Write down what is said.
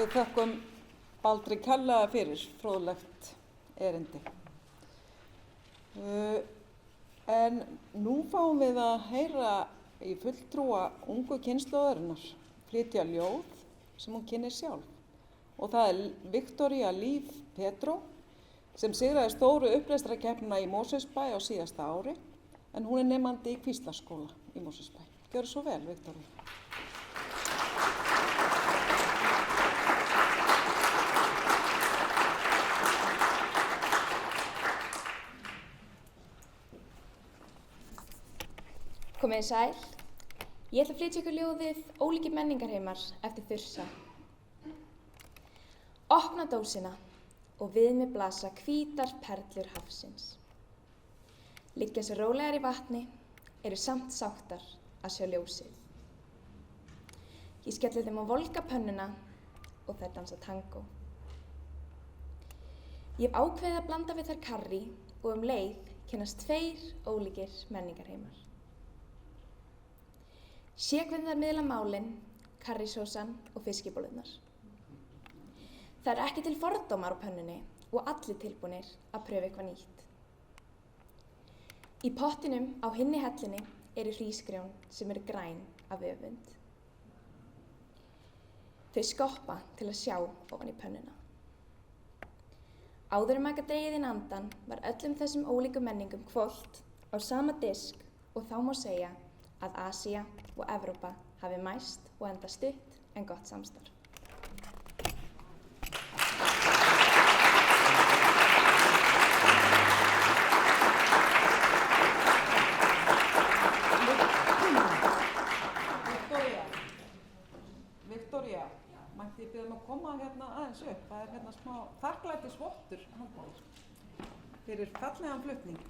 Við þökkum Baldri kærlega fyrir fróðlegt erindi. En nú fáum við að heyra í fulltrúa ungu kynslóðarinnar flytja ljóð sem hún kynnir sjálf. Og það er Viktoría Líf Petró sem sigraði stóru upplesturarkeppnina í Mosfellsbæ á síðasta ári, en hún er nemandi í Kvíslaskóla í Mosfellsbæ. Gjörðu svo vel, Viktoría. Komið þið sæl. Ég ætla að flytja ykkur ljóðið Ólíkir menningarheimar eftir Þursa. Opna dósina og við mig blasa hvítar perlur hafsins. Liggja svo rólegar í vatni, eru samt sáttar að sjá ljósið. Ég skelli þeim á volga pönnuna og þær dansa tangó. Ég hef ákveðið að blanda við þær karrí og leið kynnast tveir ólíkir menningarheimar. Sékvindar miðla málin, karrísósan og fiskibólurnar. Það er ekki til fordómar á pönnunni og allir tilbúnir að pröfa eitthvað nýtt. Í pottinum á hinni hellinni eru hrísgrjón sem eru græn af öfund. Þau skoppa til að sjá ofan í pönnuna. Áður en maður gat dregið inn andan var öllum þessum ólíku menningum hvolft á sama disk og þá má segja að Asía og Evrópa hafi mæst og enda stutt en gott samstarf. Viktoría, mætti ég biðja að koma hérna aðeins upp. Það er hérna smá þakklætisvottur fyrir fallegan flutning.